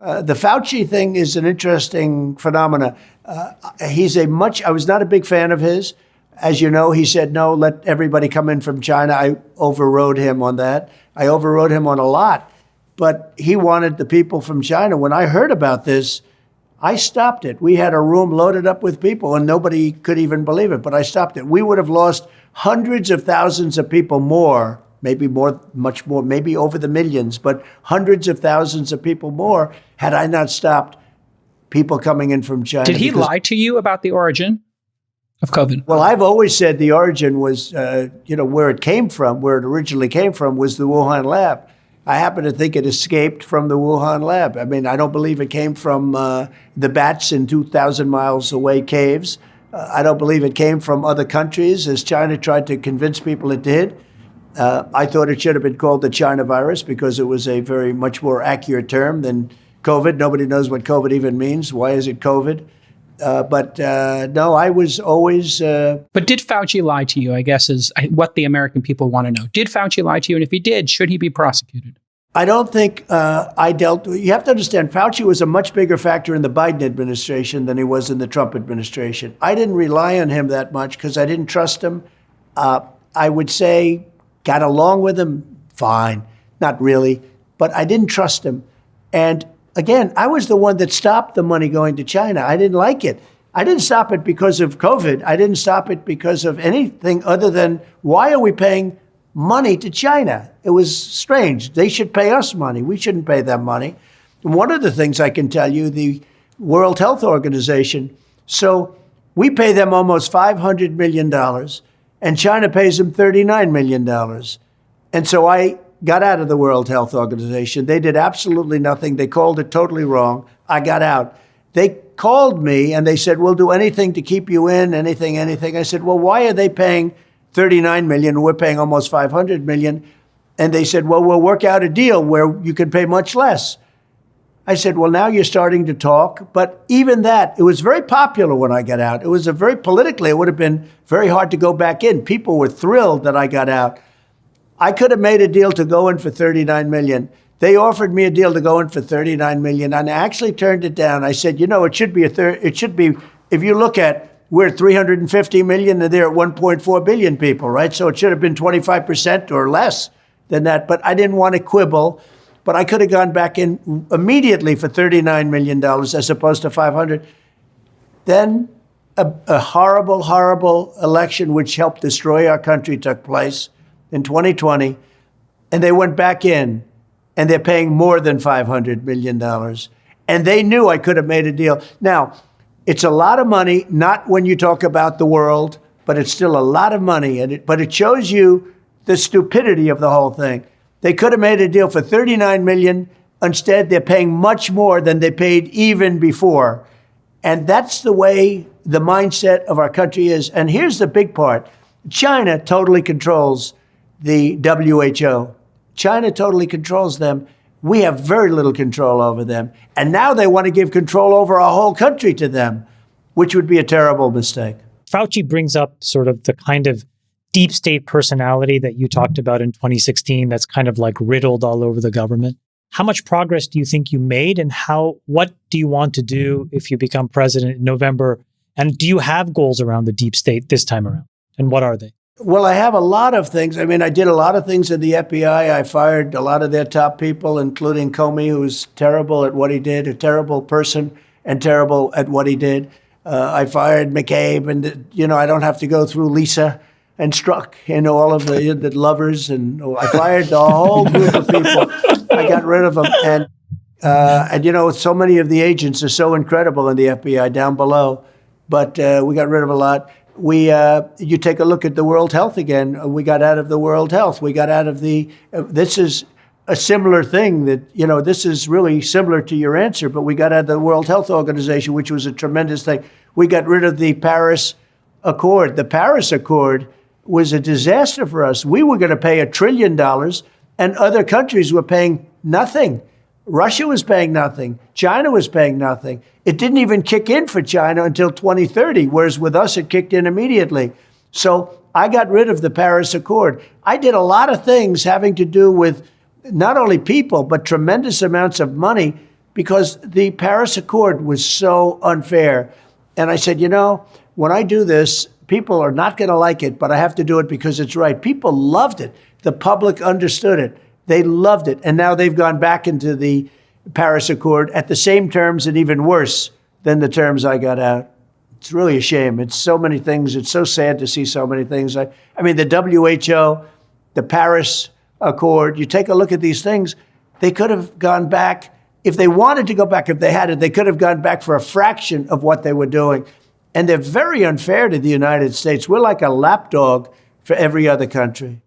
The Fauci thing is an interesting phenomena. I was not a big fan of his. As you know, he said, no, let everybody come in from China. I overrode him on that. I overrode him on a lot. But he wanted the people from China. When I heard about this, I stopped it. We had a room loaded up with people and nobody could even believe it, but I stopped it. We would have lost hundreds of thousands of people more, maybe more, much more, maybe over the millions, but hundreds of thousands of people more had I not stopped people coming in from China. Did he lie to you about the origin of COVID? Well, I've always said the origin was, where it came from, where it originally came from was the Wuhan lab. I happen to think it escaped from the Wuhan lab. I mean, I don't believe it came from the bats in 2,000 miles away caves. I don't believe it came from other countries, as China tried to convince people it did. I thought it should have been called the China virus because it was a very much more accurate term than COVID. Nobody knows what COVID even means. Why is it COVID? No, I was always... But did Fauci lie to you, I guess, is what the American people want to know. Did Fauci lie to you? And if he did, should he be prosecuted? I don't think you have to understand, Fauci was a much bigger factor in the Biden administration than he was in the Trump administration. I didn't rely on him that much because I didn't trust him. I would say got along with him, fine. Not really, but I didn't trust him. And again, I was the one that stopped the money going to China. I didn't like it. I didn't stop it because of COVID. I didn't stop it because of anything other than why are we paying money to China? It was strange. They should pay us money. We shouldn't pay them money. And one of the things I can tell you, the World Health Organization, so we pay them almost $500 million and China pays them $39 million. And so I got out of the World Health Organization. They did absolutely nothing. They called it totally wrong. I got out. They called me and they said, we'll do anything to keep you in, anything. I said, well, why are they paying $39 million? We're paying almost $500 million. And they said, well, we'll work out a deal where you can pay much less. I said, well, now you're starting to talk. But even that, it was very popular when I got out. It was politically, it would have been very hard to go back in. People were thrilled that I got out. I could have made a deal to go in for $39 million. They offered me a deal to go in for $39 million, and I actually turned it down. I said, it should be if you look at, we're at 350 million and they're at 1.4 billion people, right? So it should have been 25% or less than that, but I didn't want to quibble. But I could have gone back in immediately for $39 million as opposed to 500. Then a horrible, horrible election which helped destroy our country took place in 2020, and they went back in, and they're paying more than $500 million. And they knew I could have made a deal. Now, it's a lot of money, not when you talk about the world, but it's still a lot of money. But it shows you the stupidity of the whole thing. They could have made a deal for $39 million. Instead, they're paying much more than they paid even before. And that's the way the mindset of our country is. And here's the big part. China totally controls the WHO. China totally controls them. We have very little control over them. And now they want to give control over our whole country to them, which would be a terrible mistake. Fauci brings up sort of the kind of deep state personality that you talked about in 2016 that's kind of like riddled all over the government. How much progress do you think you made, and what do you want to do if you become president in November? And do you have goals around the deep state this time around? And what are they? Well, I have a lot of things. I mean, I did a lot of things in the FBI. I fired a lot of their top people, including Comey, who's terrible at what he did, a terrible person and terrible at what he did. I fired McCabe, and, I don't have to go through Lisa and Strzok, all of the lovers. And I fired the whole group of people. I got rid of them. And so many of the agents are so incredible in the FBI down below. But we got rid of a lot. You take a look at the World Health again. We got out of the World Health. We got out of this is a similar thing that, this is really similar to your answer, but we got out of the World Health Organization, which was a tremendous thing. We got rid of the Paris Accord. The Paris Accord was a disaster for us. We were going to pay $1 trillion and other countries were paying nothing. Russia was paying nothing. China was paying nothing. It didn't even kick in for China until 2030, whereas with us, it kicked in immediately. So I got rid of the Paris Accord. I did a lot of things having to do with not only people, but tremendous amounts of money, because the Paris Accord was so unfair. And I said, when I do this, people are not going to like it, but I have to do it because it's right. People loved it. The public understood it. They loved it. And now they've gone back into the Paris Accord at the same terms and even worse than the terms I got out. It's really a shame. It's so many things. It's so sad to see so many things. I mean, the WHO, the Paris Accord, you take a look at these things, they could have gone back. If they wanted to go back, if they had it, they could have gone back for a fraction of what they were doing. And they're very unfair to the United States. We're like a lapdog for every other country.